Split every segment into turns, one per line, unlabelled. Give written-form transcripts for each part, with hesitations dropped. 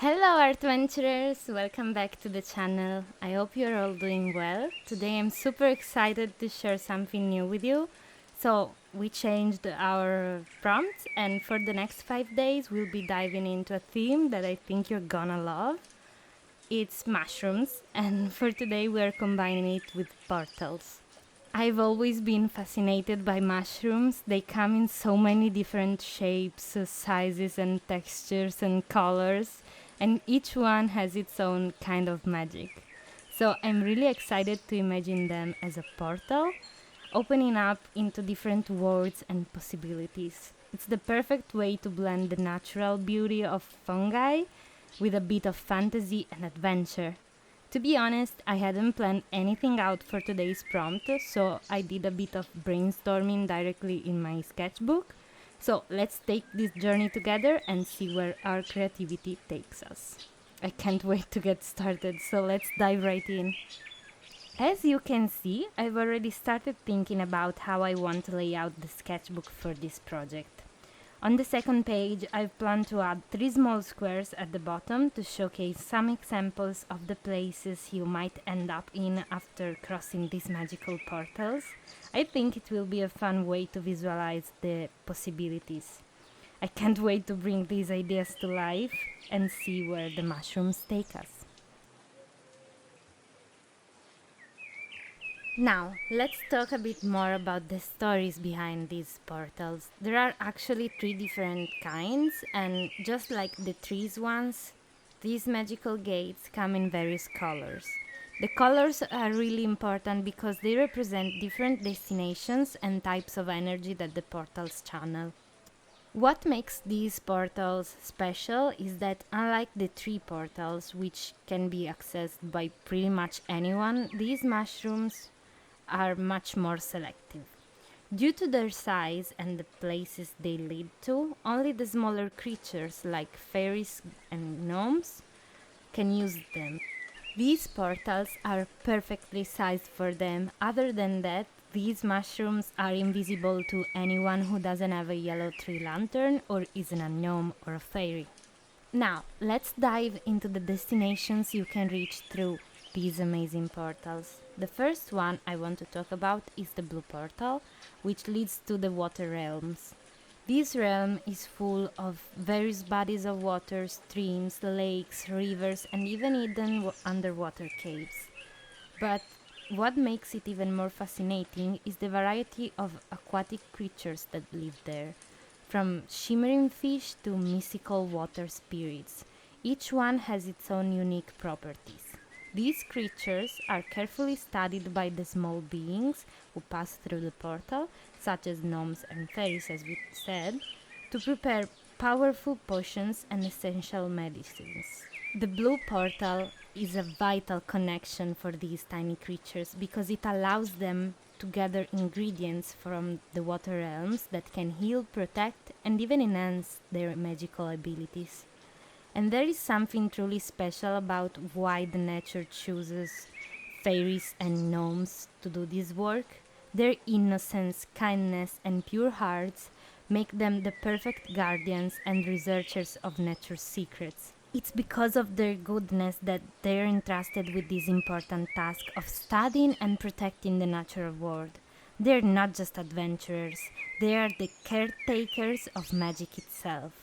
Hello ARTVENTURERS, welcome back to the channel. I hope you're all doing well. Today I'm super excited to share something new with you. So we changed our prompts, and for the next 5 days we'll be diving into a theme that I think you're gonna love. It's mushrooms, and for today we are combining it with portals. I've always been fascinated by mushrooms. They come in so many different shapes, sizes and textures and colors, and each one has its own kind of magic. So I'm really excited to imagine them as a portal, opening up into different worlds and possibilities. It's the perfect way to blend the natural beauty of fungi with a bit of fantasy and adventure. To be honest, I hadn't planned anything out for today's prompt, so I did a bit of brainstorming directly in my sketchbook. So let's take this journey together and see where our creativity takes us. I can't wait to get started, so let's dive right in. As you can see, I've already started thinking about how I want to lay out the sketchbook for this project. On the second page, I've planned to add 3 small squares at the bottom to showcase some examples of the places you might end up in after crossing these magical portals. I think it will be a fun way to visualize the possibilities. I can't wait to bring these ideas to life and see where the mushrooms take us. Now, let's talk a bit more about the stories behind these portals. There are actually 3 different kinds, and just like the trees ones, these magical gates come in various colors. The colors are really important because they represent different destinations and types of energy that the portals channel. What makes these portals special is that unlike the 3 portals, which can be accessed by pretty much anyone, these mushrooms are much more selective. Due to their size and the places they lead to, only the smaller creatures like fairies and gnomes can use them. These portals are perfectly sized for them. Other than that, these mushrooms are invisible to anyone who doesn't have a yellow tree lantern or isn't a gnome or a fairy. Now, let's dive into the destinations you can reach through these amazing portals. The first one I want to talk about is the blue portal, which leads to the water realms. This realm is full of various bodies of water, streams, lakes, rivers, and even hidden underwater caves. But what makes it even more fascinating is the variety of aquatic creatures that live there, from shimmering fish to mystical water spirits. Each one has its own unique properties. These creatures are carefully studied by the small beings who pass through the portal, such as gnomes and fairies, as we said, to prepare powerful potions and essential medicines. The blue portal is a vital connection for these tiny creatures because it allows them to gather ingredients from the water realms that can heal, protect, and even enhance their magical abilities. And there is something truly special about why the nature chooses fairies and gnomes to do this work. Their innocence, kindness, and pure hearts make them the perfect guardians and researchers of nature's secrets. It's because of their goodness that they're entrusted with this important task of studying and protecting the natural world. They're not just adventurers, they are the caretakers of magic itself.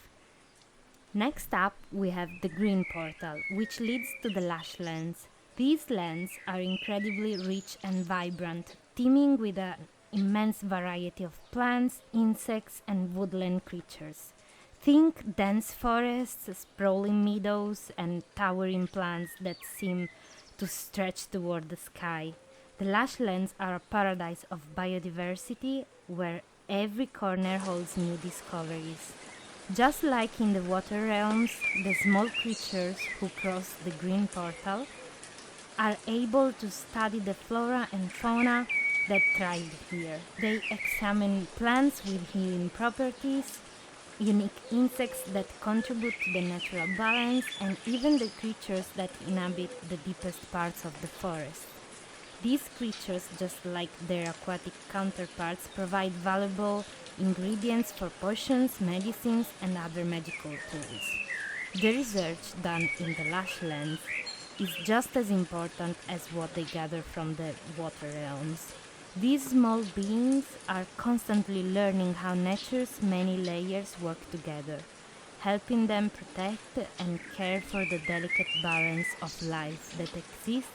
Next up, we have the green portal, which leads to the lush lands. These lands are incredibly rich and vibrant, teeming with an immense variety of plants, insects, and woodland creatures. Think dense forests, sprawling meadows, and towering plants that seem to stretch toward the sky. The lush lands are a paradise of biodiversity where every corner holds new discoveries. Just like in the water realms, the small creatures who cross the green portal are able to study the flora and fauna that thrive here. They examine plants with healing properties, unique insects that contribute to the natural balance, and even the creatures that inhabit the deepest parts of the forest. These creatures, just like their aquatic counterparts, provide valuable ingredients for potions, medicines, and other magical tools. The research done in the lush lens is just as important as what they gather from the water realms. These small beings are constantly learning how nature's many layers work together, helping them protect and care for the delicate balance of life that exists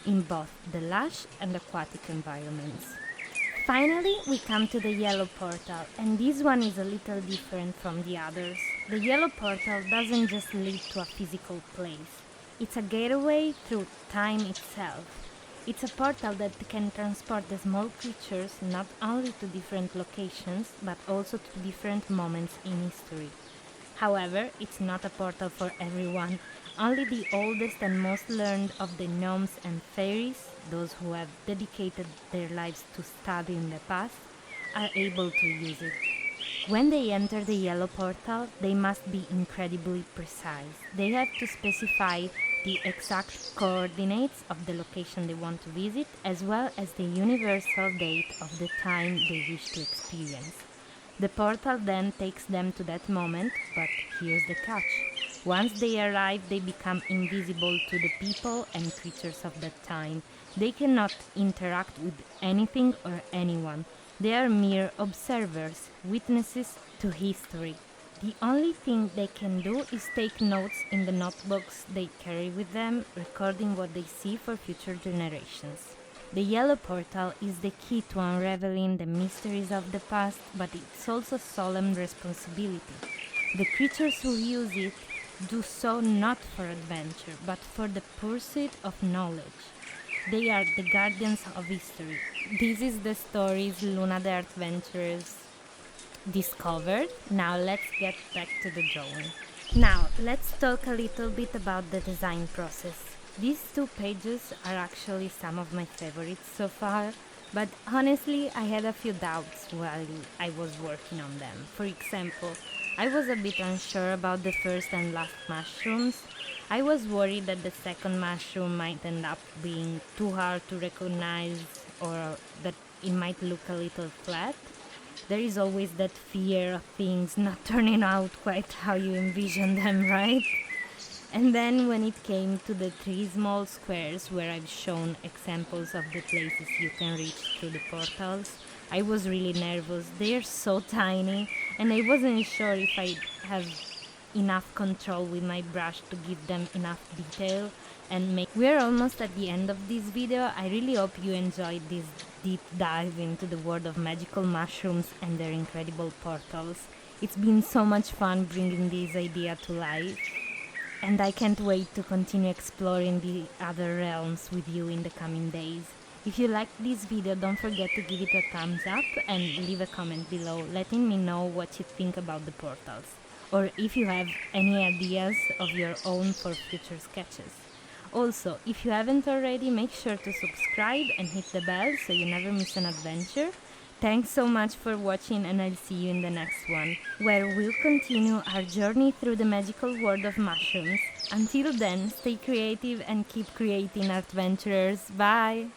in both the lush and aquatic environments. Finally, we come to the yellow portal, and this one is a little different from the others. The yellow portal doesn't just lead to a physical place. It's a gateway through time itself. It's a portal that can transport the small creatures not only to different locations, but also to different moments in history. However, it's not a portal for everyone. Only the oldest and most learned of the gnomes and fairies, those who have dedicated their lives to studying the past, are able to use it. When they enter the yellow portal, they must be incredibly precise. They have to specify the exact coordinates of the location they want to visit, as well as the universal date of the time they wish to experience. The portal then takes them to that moment, but here's the catch. Once they arrive, they become invisible to the people and creatures of that time. They cannot interact with anything or anyone. They are mere observers, witnesses to history. The only thing they can do is take notes in the notebooks they carry with them, recording what they see for future generations. The yellow portal is the key to unraveling the mysteries of the past, but it's also a solemn responsibility. The creatures who use it do so not for adventure, but for the pursuit of knowledge. They are the guardians of history. This is the stories Luna the Adventurers discovered. Now let's get back to the drawing. Now let's talk a little bit about the design process. These 2 pages are actually some of my favorites so far, but honestly I had a few doubts while I was working on them. For example, I was a bit unsure about the first and last mushrooms. I was worried that the second mushroom might end up being too hard to recognize or that it might look a little flat. There is always that fear of things not turning out quite how you envision them, right? And then when it came to the 3 small squares where I've shown examples of the places you can reach through the portals, I was really nervous. They're so tiny and I wasn't sure if I'd have enough control with my brush to give them enough detail and make. We're almost at the end of this video. I really hope you enjoyed this deep dive into the world of magical mushrooms and their incredible portals. It's been so much fun bringing this idea to life, and I can't wait to continue exploring the other realms with you in the coming days. If you liked this video, don't forget to give it a thumbs up and leave a comment below letting me know what you think about the portals, or if you have any ideas of your own for future sketches. Also, if you haven't already, make sure to subscribe and hit the bell so you never miss an adventure. Thanks so much for watching, and I'll see you in the next one, where we'll continue our journey through the magical world of mushrooms. Until then, stay creative and keep creating, adventurers. Bye!